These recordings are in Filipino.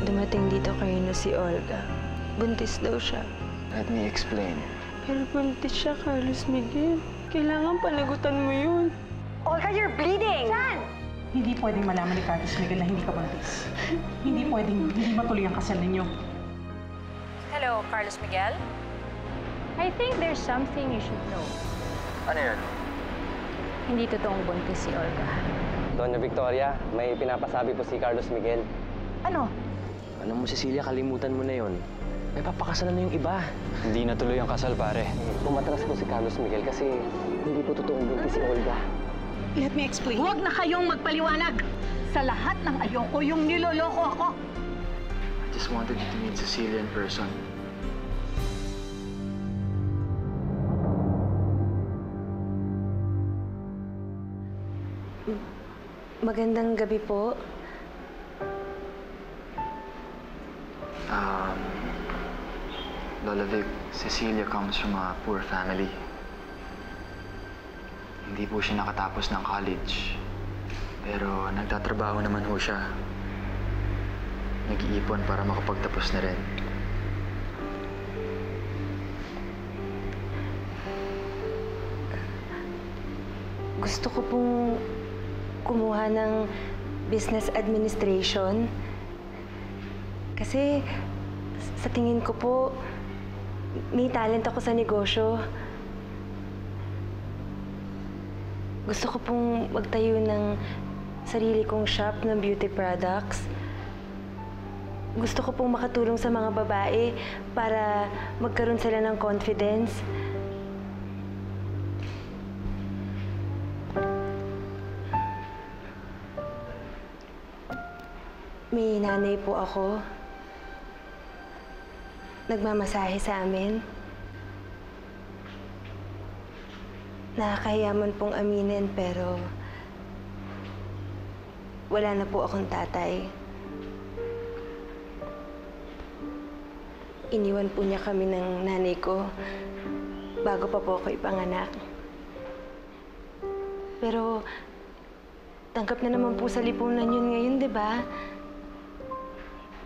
dumating dito kayo na si Olga. Buntis daw siya. Let me explain. Pero buntis siya, Carlos Miguel. Kailangan panagutan mo yun. Olga, you're bleeding! Saan? Hindi pwedeng malaman ni Carlos Miguel na hindi ka buntis. Hindi pwedeng hindi matuloy ang kasal ninyo. Hello, Carlos Miguel? I think there's something you should know. Ano yun? Hindi totoong buntis si Olga. Doña Victoria, may pinapasabi po si Carlos Miguel. Ano? Alam mo, Cecilia, kalimutan mo na yon. May papakasalan na yung iba. Hindi natuloy ang kasal, pare. Tumatras po si Carlos Miguel kasi hindi po totoong buntis si Olga. Let me explain. Huwag na kayong magpaliwanag! Sa lahat ng ayoko, yung niloloko ako. I just wanted you to meet Cecilia in person. Magandang gabi po. Lola Vic, Cecilia comes from a poor family. Hindi po siya nakatapos ng college. Pero nagtatrabaho naman ho siya. Nag-iipon para makapagtapos na rin. Gusto ko pong kumuha ng business administration. Kasi sa tingin ko po, may talent ako sa negosyo. Gusto ko pong magtayo ng sarili kong shop ng beauty products. Gusto ko pong makatulong sa mga babae para magkaroon sila ng confidence. May nanay po ako. Nagmamasahe sa amin. Nakakahiya man pong aminin, pero wala na po akong tatay. Iniwan po niya kami ng nanay ko bago pa po ako ipanganak. Pero tanggap na naman po sa lipunan yun ngayon, di ba?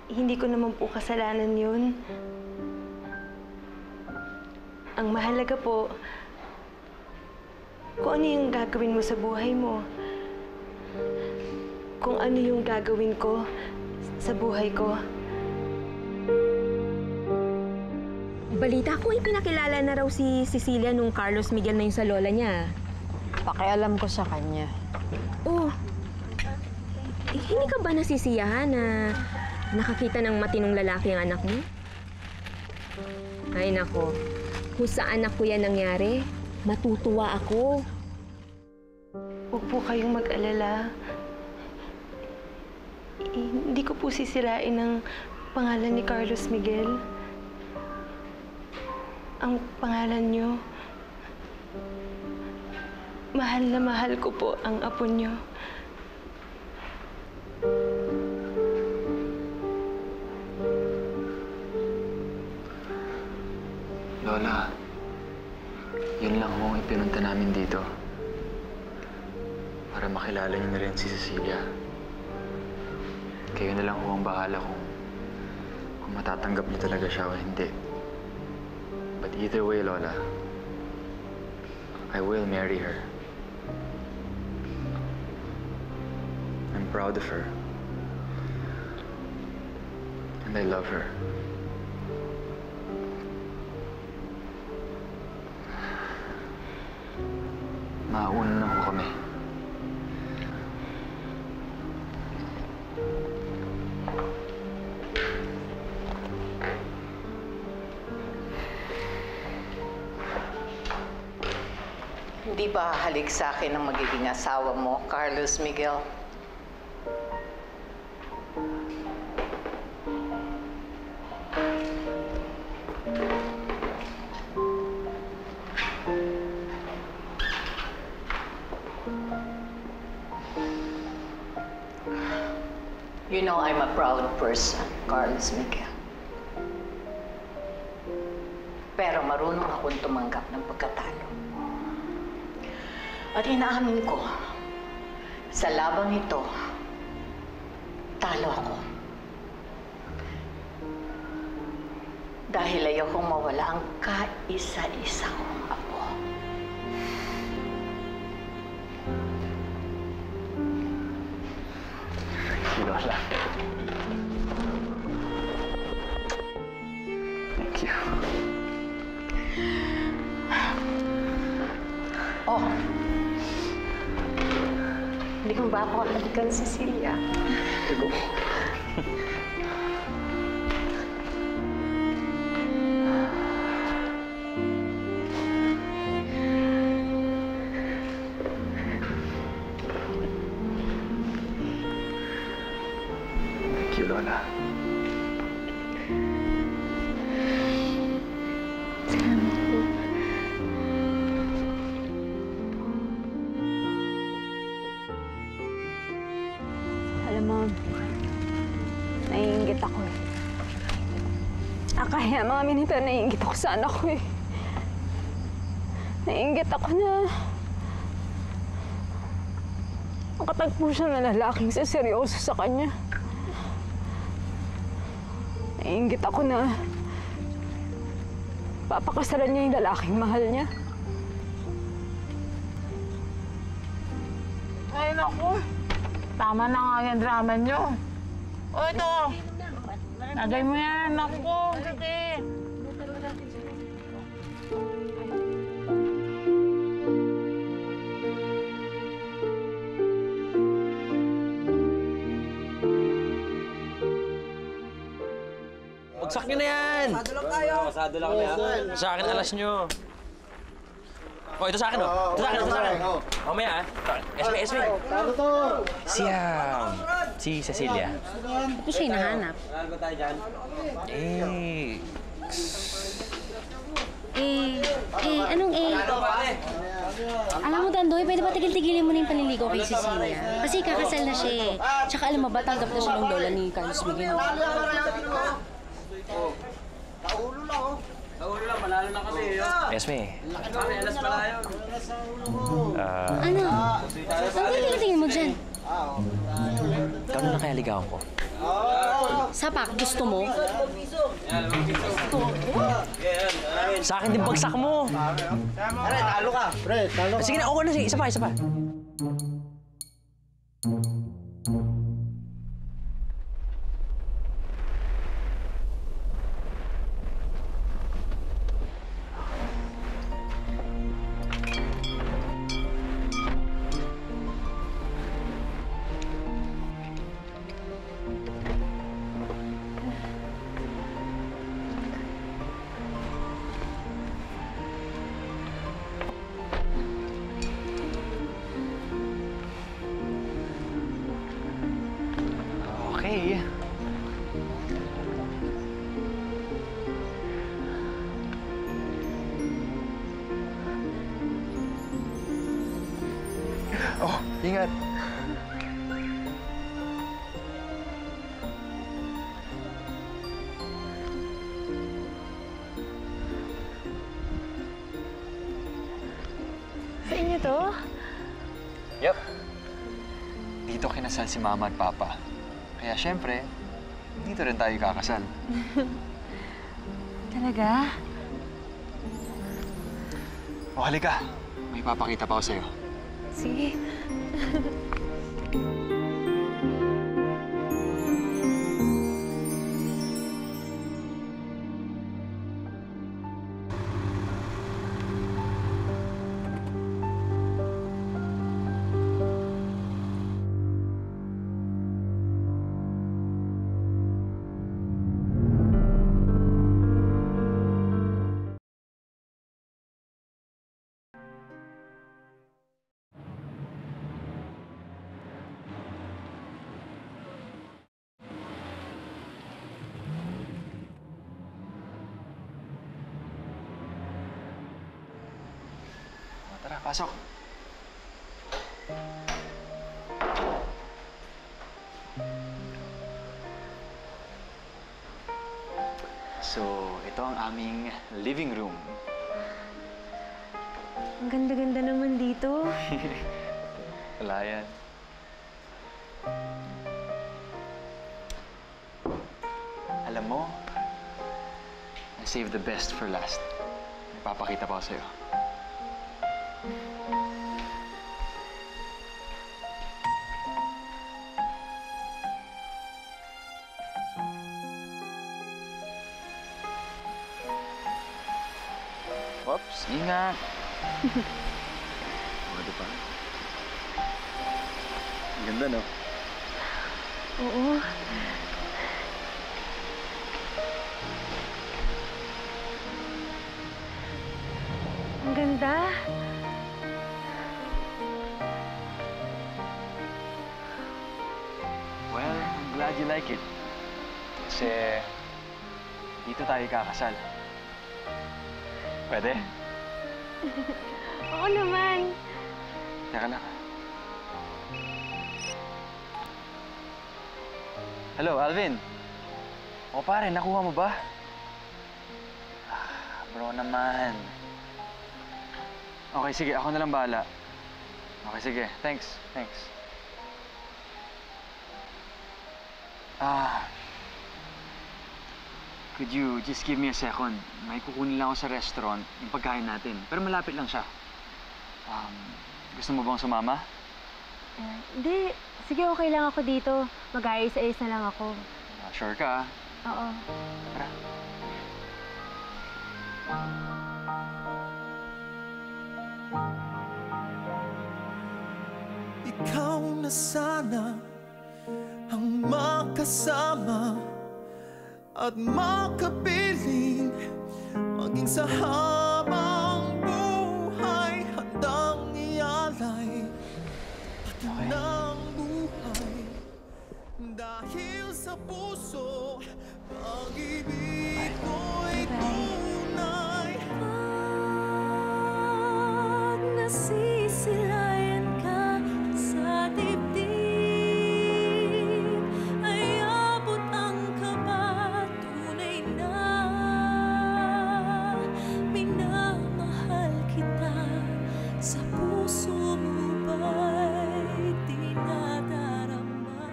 Hindi ko naman po kasalanan yun. Ang mahalaga po, kung ano yung gagawin mo sa buhay mo. Kung ano yung gagawin ko sa buhay ko. Balita ko, ipinakilala na raw si Cecilia nung Carlos Miguel na yung sa lola niya. Pakialam ko sa kanya. Oh, hindi ka ba nasisiyahan na nakakita ng matinong lalaki ang anak mo? Ay nako, kung sa anak ko yan nangyari, matutuwa ako. Huwag po kayong mag-alala. Hindi ko po sisirain ang pangalan ni Carlos Miguel. Ang pangalan niyo. Mahal na mahal ko po ang apo niyo. Lola, yun lang ho ang ipinunta namin dito. Para makilala niyo na rin si Cecilia. Kayo na lang ho ang bahala kung matatanggap niyo talaga siya o hindi. But either way, Lola, I will marry her. I'm proud of her. And I love her. Mauna na ho kami. Hindi ba halik sa akin ang magiging asawa mo, Carlos Miguel? You know I'm a proud person, Carlos Miguel. Pero marunong akong tumanggap ng pagkatalo. At inaamin ko, sa labang ito, talo ako. Dahil ayokong mawala ang kaisa-isa kong apo. Si Lola. Thank you. Oh! Hindi mo ba ako halikan, Cecilia? Thank you, Lola. Alam mo, naiinggit ako eh. Kaya mga minute naiinggit ako sa anak ko eh. Naiinggit ako na nakatagpo siya na lalaking seryoso sa kanya. Naiinggit ako na papakasalan niya yung lalaking mahal niya. Ay, naku. Tama na nga yung drama nyo. O, ito. Lagay mo yan. Naku, sige. Bagsak nyo na yan! Pasado lang tayo! Pasado lang na yan. Sa akin, alas nyo. Oh, ito sa akin, oh. Ito sa akin, ito sa akin. Mamaya, ah. Esme, Esme. Si Cecilia. Ito siya hinahanap. Anong Alam mo, Dandoy, pwede ba tigil-tigilin mo na yung panliligaw kay Cecilia? Kasi kakasal na siya eh. Tsaka alam mo ba, tanggap na siya ng lola ni Carlos Miguel. Esme. Ano? Ang tingin mo dyan? Ikaw na kaya ligawan ko. Sapak, gusto mo? Sa akin din bagsak mo. Pre, talo ka. Pre, talo ka. Sige na, okay na. Sige, isa pa, isa pa. Okay. Oh, ingat. Sa inyo to? Yep. Dito kinasal si Mama at Papa. Kaya syempre, dito rin tayo kakasal. Talaga? O, halika. May papakita pa ako sa'yo. Sige. Tara, pasok. So, ito ang aming living room. Ang ganda-ganda naman dito. Wala yan. Alam mo, I saved the best for last. May papakita pa ako sa'yo. Oops, ingat! O, di ba? Ang ganda, no? Oo. Ang ganda. Well, I'm glad you like it. Kasi dito tayo kakasal. Pwede? Oo naman. Teka lang. Hello, Alvin. O pare, nakuha mo ba? Bro naman. Okay, sige. Ako na lang bahala. Okay, sige. Thanks. Could you just give me a second? May kukunin lang ako sa restaurant, yung pagkain natin. Pero malapit lang siya. Gusto mo bang sumama? Hindi. Sige, okay lang ako dito. Mag-ayos-ayos na lang ako. Sure ka? Oo. Tara. Ikaw na sana ang makasama at makapiling maging sa habang buhay, handang ialay pati ng buhay dahil sa puso pag-ibig ko'y tunay. Pag nasisilayan ka sa dibdib ay abot ang kaba, tunay na minamahal kita. Sa puso mo ba'y dinadarama?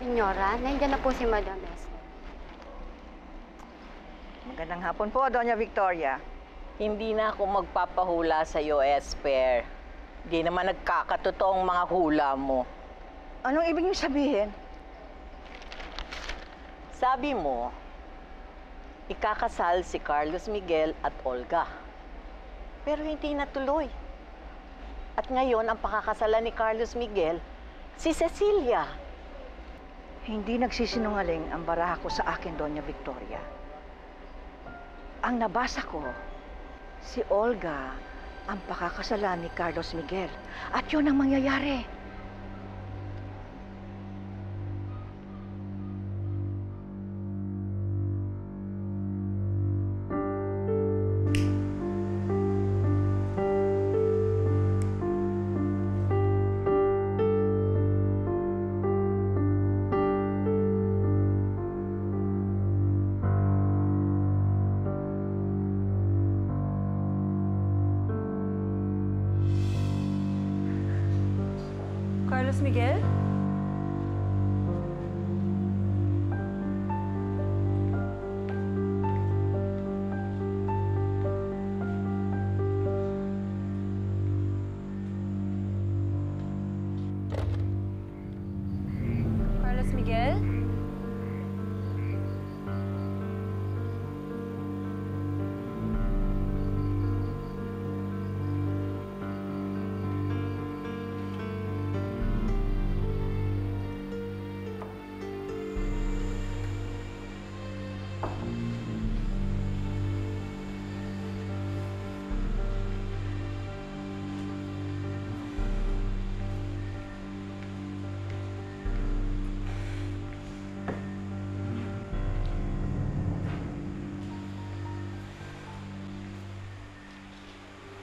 Senyora, nandiyan na po si Madam Esther. Magandang hapon po, Doña Victoria. Hindi na ako magpapahula sa iyo, Esper. Hindi naman nagkakatotoo ang mga hula mo. Anong ibig niyo sabihin? Sabi mo, ikakasal si Carlos Miguel at Olga. Pero hindi natuloy. At ngayon, ang pakakasalan ni Carlos Miguel, si Cecilia. Hindi nagsisinungaling ang baraha ko sa akin, Doña Victoria. Ang nabasa ko, si Olga ang pakakasalan ni Carlos Miguel. At yun ang mangyayari. Carlos Miguel? Carlos Miguel?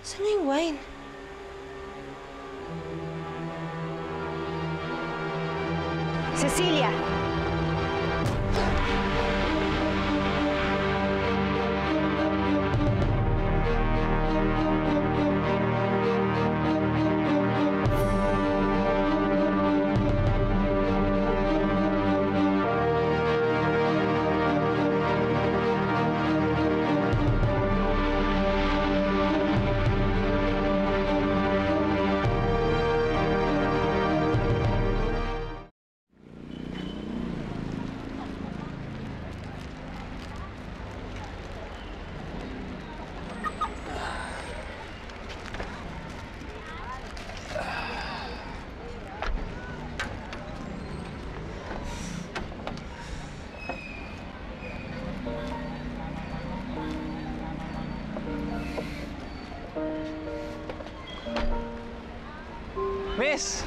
Saan na yung wine? Cecilia! Miss!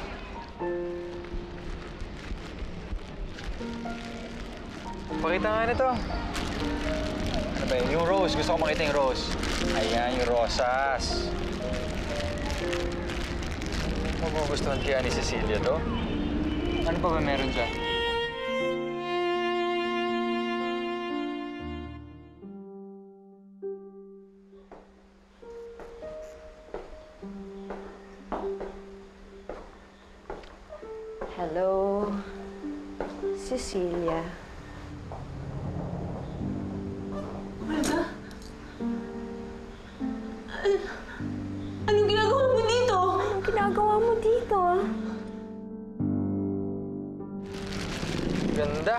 Pakita nga nito. Ano ba yun? Yung rose. Gusto ko makita yung rose. Ayan, yung rosas. Magugustuhan kaya ni Cecilia to? Ano pa ba meron dyan? Hello, Cecilia. Anong ginagawa mo dito? Anong ginagawa mo dito? Ganda.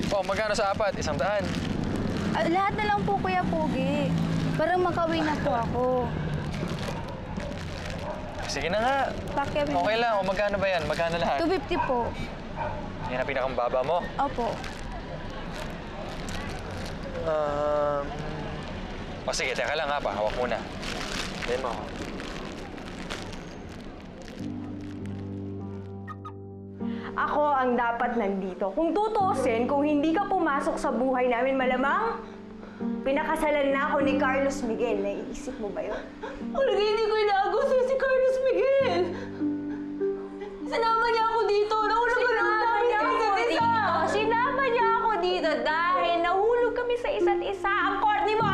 Oh, magkano sa apat? 100? Lahat na lang po, Kuya Pogi. Para makauwi na po ako. Sige na nga. Bakit? Okay lang. O magkano ba yan? Magkano lahat? 250 po. Yan ang pinakambaba mo? Opo. O sige, teka lang ha. Pahawak muna. Dahil mo ako. Ako ang dapat nandito. Kung tutuusin, kung hindi ka pumasok sa buhay namin, malamang pinakasalan na ako ni Carlos Miguel. Naiisip mo ba yun? Talaga hindi ko inagusto si Carlos Miguel. Sinama niya ako dito. Nahulog ka namin sa isa't isa. Sinama niya ako dito dahil nahulog kami sa isa't isa. Ang corny mo!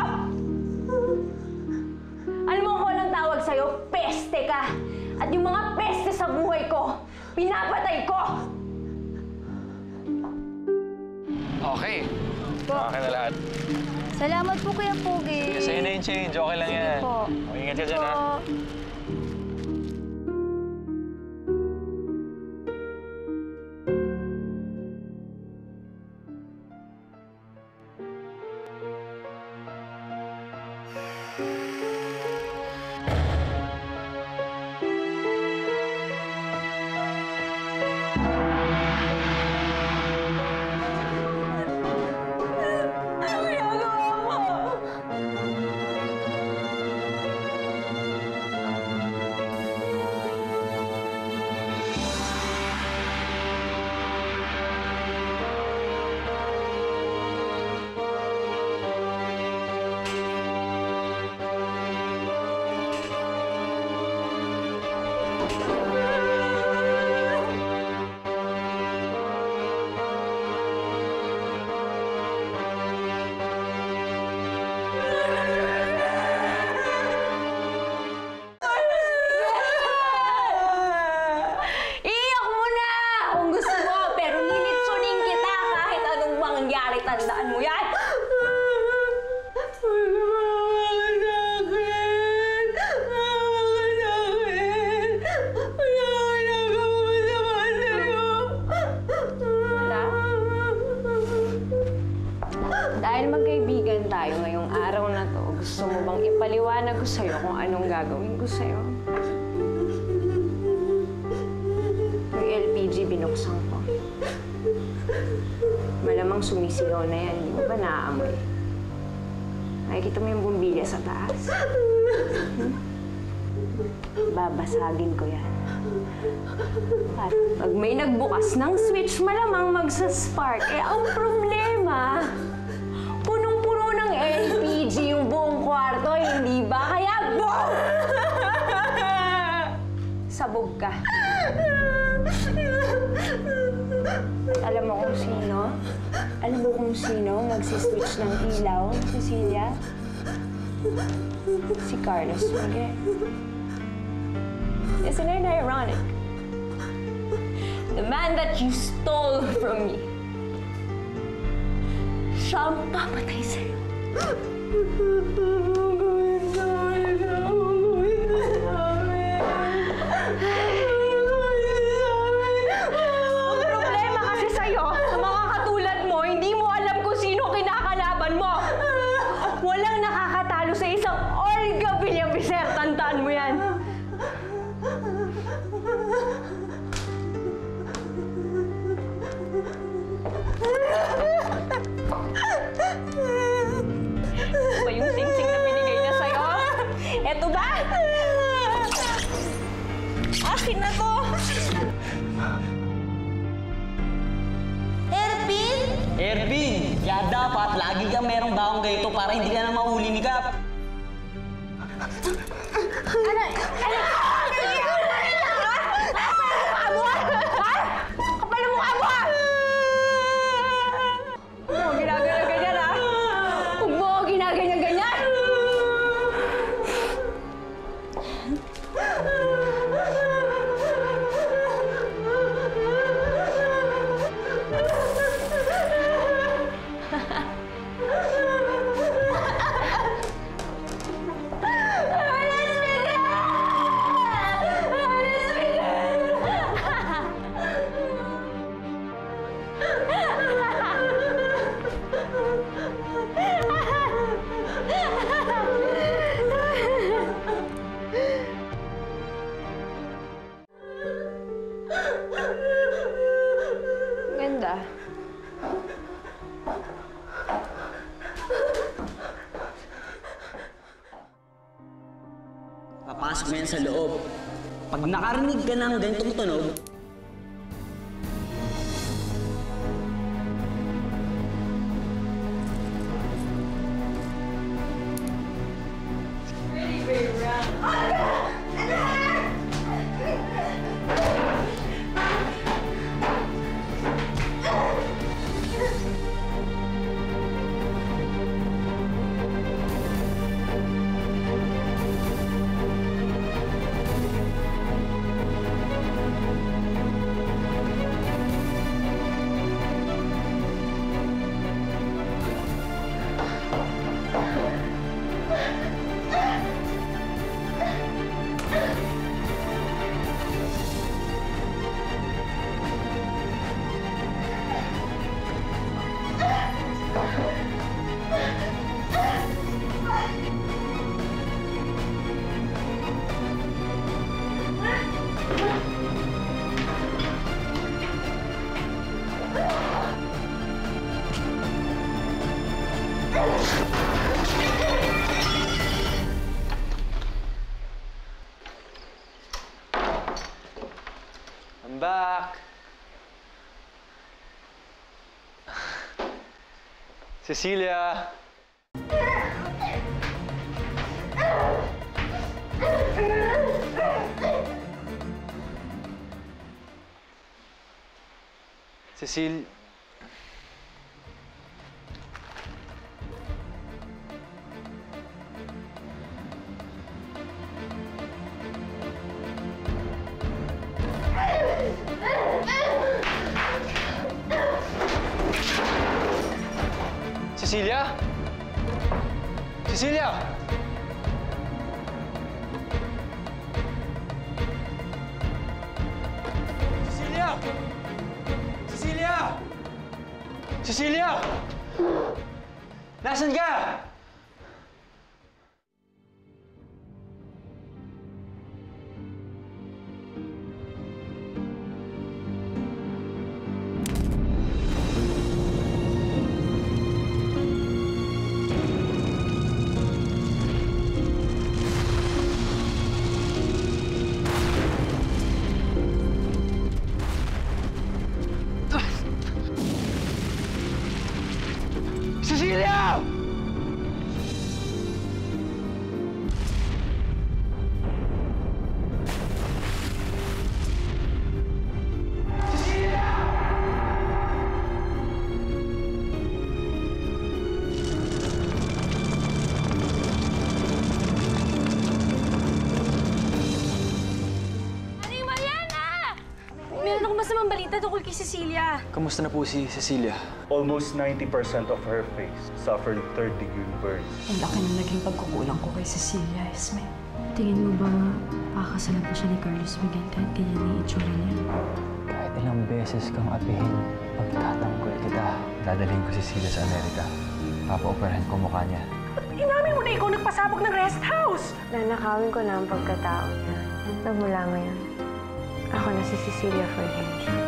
Alam mo kung anong tawag sa'yo? Peste ka! At yung mga peste sa buhay ko, pinapatay ko! Okay. Okay na lahat. Salamat po, Kuya Pogi. Sige, sa'yo na yung change. Okay lang yan. po. O, ingat ka dyan, ha? Iyak mo na! Kung gusto mo, pero lilitsunin kita kahit anong mangyari. Tandaan mo yan! Wala? Dahil magkaibigan tayo ngayong araw na to, gusto mo bang ipaliwanag ko sa'yo kung anong gagawin ko sa'yo? Yung LPG binuksan ko. Malamang sumisigaw na yan. Hindi mo ba naaamoy? Nakikita mo yung bumbilya sa taas? Babasagin ko yan. At pag may nagbukas ng switch, malamang magsaspark. Eh, ang problema, punong-puno ng LPG yung buong kwarto, hindi ba? Kaya, boom! Pasabog ka. Alam mo kung sino? Alam mo kung sino nagsiswitch ng ilaw, Cecilia? Si Carlos Miguel. Isn't it ironic? The man that you stole from me. Siya ang papatay sa'yo. Ang problema kasi sa'yo, sa mga katulad mo, hindi mo alam kung sino kinakalaban mo. Walang nakakatalo sa isang Olga Villavicer. Tandaan mo yan. Ba yung sing-sing na binigay niya sa'yo? Eto ba? Akin na to! Ervin, kaya dapat lagi kang merong baong ganito para hindi ka na mahuli ni Kap. Kapal ang mukha mo! Huwag mo ginaganyan-ganyan, ha? Huwag mo ginaganyan-ganyan! Ganda. Papasok mo yan sa loob. Pag nakarinig ka ng ganitong tunog, I'm back. Cecilia. Cecil. Cecilia? Cecilia! Cecilia! Cecilia! Cecilia! Nasaan ka? Cecilia! balita tungkol kay Cecilia. Kamusta na po si Cecilia? Almost 90% of her face suffered third-degree burns. Ang laki na naging pagkukulang ko kay Cecilia, Esme. Tingin mo ba pakakasalan pa siya ni Carlos Miguel kahit ganyan yung itsura niya? Kahit ilang beses kang apihin, pagtatanggol kita. Dadalhin ko si Cecilia sa Amerika. Papa-operahan ko mukha niya. Inamin mo na ikaw nagpasabog ng rest house! Nanakawin ko na ang pagkatao niya. Nagmula ngayon, ako na si Cecilia Forgencio.